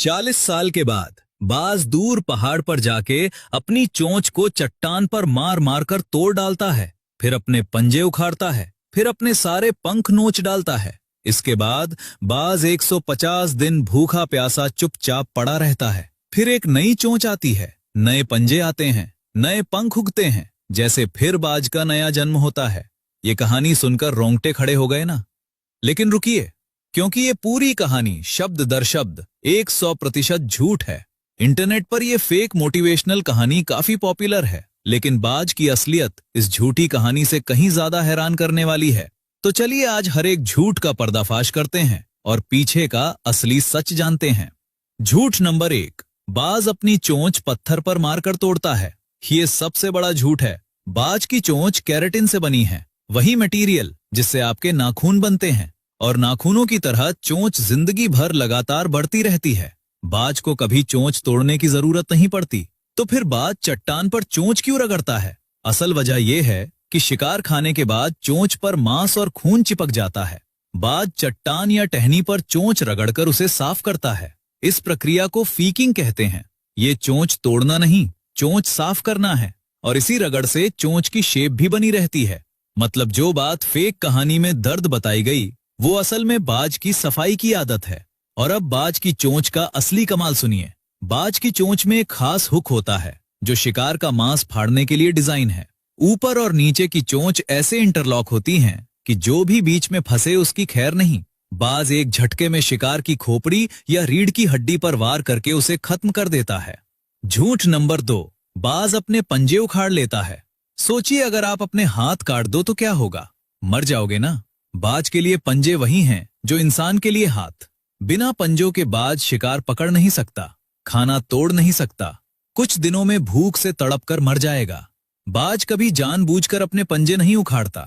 40 साल के बाद बाज दूर पहाड़ पर जाके अपनी चोंच को चट्टान पर मार मार कर तोड़ डालता है, फिर अपने पंजे उखाड़ता है, फिर अपने सारे पंख नोच डालता है। इसके बाद बाज 150 दिन भूखा प्यासा चुपचाप पड़ा रहता है। फिर एक नई चोंच आती है, नए पंजे आते हैं, नए पंख उगते हैं, जैसे फिर बाज का नया जन्म होता है। ये कहानी सुनकर रोंगटे खड़े हो गए ना? लेकिन रुकिए, क्योंकि ये पूरी कहानी शब्द दर शब्द 100% झूठ है। इंटरनेट पर ये फेक मोटिवेशनल कहानी काफी पॉपुलर है, लेकिन बाज की असलियत इस झूठी कहानी से कहीं ज्यादा हैरान करने वाली है। तो चलिए आज हर एक झूठ का पर्दाफाश करते हैं और पीछे का असली सच जानते हैं। झूठ नंबर 1, बाज अपनी चोंच पत्थर पर मारकर तोड़ता है। ये सबसे बड़ा झूठ है। बाज की चोंच केराटिन से बनी है, वही मटेरियल जिससे आपके नाखून बनते हैं, और नाखूनों की तरह चोंच जिंदगी भर लगातार बढ़ती रहती है। बाज को कभी चोंच तोड़ने की जरूरत नहीं पड़ती, तो फिर बाज चट्टान पर चोंच क्यों रगड़ता है? असल वजह यह है कि शिकार खाने के बाद चोंच पर मांस और खून चिपक जाता है। बाज चट्टान या टहनी पर चोंच रगड़कर उसे साफ करता है। इस प्रक्रिया को फीकिंग कहते हैं। ये चोंच तोड़ना नहीं, चोंच साफ करना है, और इसी रगड़ से चोंच की शेप भी बनी रहती है। मतलब जो बात फेक कहानी में दर्द बताई गई, वो असल में बाज की सफाई की आदत है। और अब बाज की चोंच का असली कमाल सुनिए। बाज की चोंच में एक खास हुक होता है जो शिकार का मांस फाड़ने के लिए डिजाइन है। ऊपर और नीचे की चोंच ऐसे इंटरलॉक होती हैं कि जो भी बीच में फंसे उसकी खैर नहीं। बाज एक झटके में शिकार की खोपड़ी या रीढ़ की हड्डी पर वार करके उसे खत्म कर देता है। झूठ नंबर 2, बाज अपने पंजे उखाड़ लेता है। सोचिए, अगर आप अपने हाथ काट दो तो क्या होगा? मर जाओगे ना। बाज के लिए पंजे वही हैं जो इंसान के लिए हाथ। बिना पंजों के बाज शिकार पकड़ नहीं सकता, खाना तोड़ नहीं सकता, कुछ दिनों में भूख से तड़प कर मर जाएगा। बाज कभी जानबूझकर अपने पंजे नहीं उखाड़ता।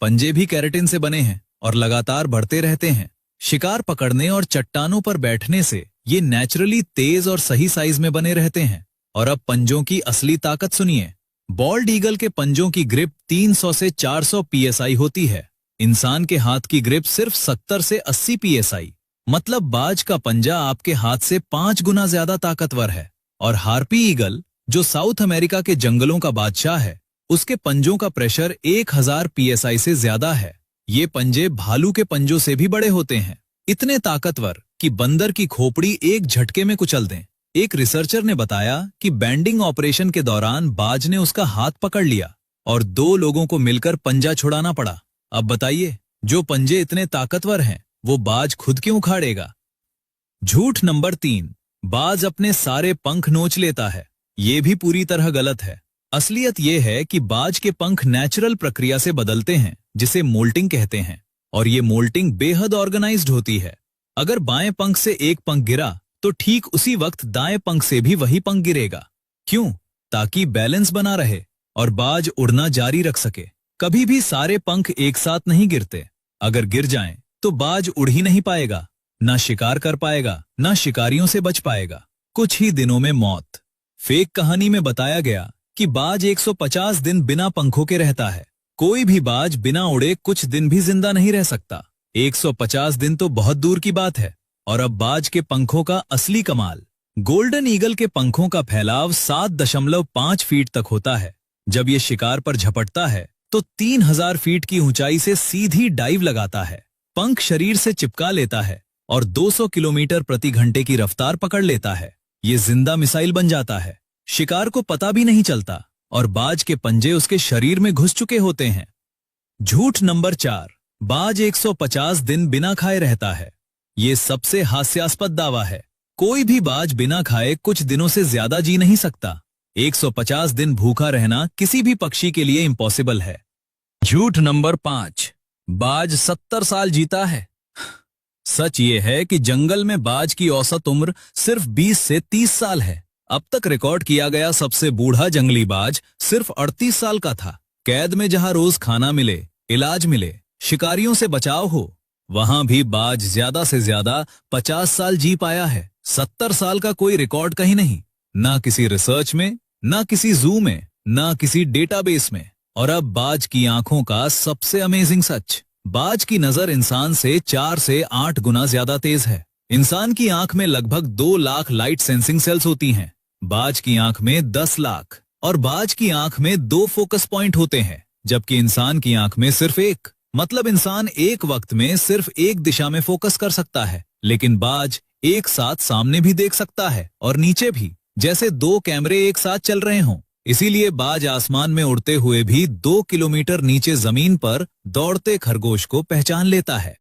पंजे भी केराटिन से बने हैं और लगातार बढ़ते रहते हैं। शिकार पकड़ने और चट्टानों पर बैठने से ये नेचुरली तेज और सही साइज में बने रहते हैं। और अब पंजों की असली ताकत सुनिए। बॉल्ड ईगल के पंजों की ग्रिप 300 से 400 psi होती है। इंसान के हाथ की ग्रिप सिर्फ 70 से 80 psi। मतलब बाज का पंजा आपके हाथ से 5 गुना ज्यादा ताकतवर है। और हार्पी ईगल, जो साउथ अमेरिका के जंगलों का बादशाह है, उसके पंजों का प्रेशर 1000 psi से ज्यादा है। ये पंजे भालू के पंजों से भी बड़े होते हैं, इतने ताकतवर कि बंदर की खोपड़ी एक झटके में कुचल दें। एक रिसर्चर ने बताया कि बैंडिंग ऑपरेशन के दौरान बाज ने उसका हाथ पकड़ लिया और 2 लोगों को मिलकर पंजा छुड़ाना पड़ा। अब बताइए, जो पंजे इतने ताकतवर हैं, वो बाज खुद क्यों उखाड़ेगा? झूठ नंबर 3, बाज अपने सारे पंख नोच लेता है। ये भी पूरी तरह गलत है। असलियत ये है कि बाज के पंख नेचुरल प्रक्रिया से बदलते हैं, जिसे मोल्टिंग कहते हैं। और ये मोल्टिंग बेहद ऑर्गेनाइज्ड होती है। अगर बाएं पंख से एक पंख गिरा तो ठीक उसी वक्त दाएं पंख से भी वही पंख गिरेगा। क्यों? ताकि बैलेंस बना रहे और बाज उड़ना जारी रख सके। कभी भी सारे पंख एक साथ नहीं गिरते। अगर गिर जाएं तो बाज उड़ ही नहीं पाएगा, ना शिकार कर पाएगा, ना शिकारियों से बच पाएगा। कुछ ही दिनों में मौत। फेक कहानी में बताया गया कि बाज 150 दिन बिना पंखों के रहता है। कोई भी बाज बिना उड़े कुछ दिन भी जिंदा नहीं रह सकता। 150 दिन तो बहुत दूर की बात है। और अब बाज के पंखों का असली कमाल। गोल्डन ईगल के पंखों का फैलाव 7.5 फीट तक होता है। जब ये शिकार पर झपटता है तो 3000 फीट की ऊंचाई से सीधी डाइव लगाता है। पंख शरीर से चिपका लेता है और 200 किलोमीटर प्रति घंटे की रफ्तार पकड़ लेता है। ये जिंदा मिसाइल बन जाता है। शिकार को पता भी नहीं चलता और बाज के पंजे उसके शरीर में घुस चुके होते हैं। झूठ नंबर 4, बाज 150 दिन बिना खाए रहता है। ये सबसे हास्यास्पद दावा है। कोई भी बाज बिना खाए कुछ दिनों से ज्यादा जी नहीं सकता। 150 दिन भूखा रहना किसी भी पक्षी के लिए इम्पॉसिबल है। झूठ नंबर 5, बाज 70 साल जीता है। सच ये है कि जंगल में बाज की औसत उम्र सिर्फ 20 से 30 साल है। अब तक रिकॉर्ड किया गया सबसे बूढ़ा जंगली बाज सिर्फ 38 साल का था। कैद में जहां रोज खाना मिले, इलाज मिले, शिकारियों से बचाव हो, वहां भी बाज ज्यादा से ज्यादा 50 साल जी पाया है। 70 साल का कोई रिकॉर्ड कहीं नहीं, ना किसी रिसर्च में, ना किसी जू में, ना किसी डेटाबेस में। और अब बाज की आंखों का सबसे अमेजिंग सच। बाज की नजर इंसान से 4 से 8 गुना ज्यादा तेज है। इंसान की आंख में लगभग 2 लाख लाइट सेंसिंग सेल्स होती हैं। बाज की आंख में 10 लाख और बाज की आंख में 2 फोकस पॉइंट होते हैं, जबकि इंसान की आंख में सिर्फ एक। मतलब इंसान एक वक्त में सिर्फ एक दिशा में फोकस कर सकता है, लेकिन बाज एक साथ सामने भी देख सकता है और नीचे भी, जैसे 2 कैमरे एक साथ चल रहे हों। इसीलिए बाज आसमान में उड़ते हुए भी 2 किलोमीटर नीचे जमीन पर दौड़ते खरगोश को पहचान लेता है।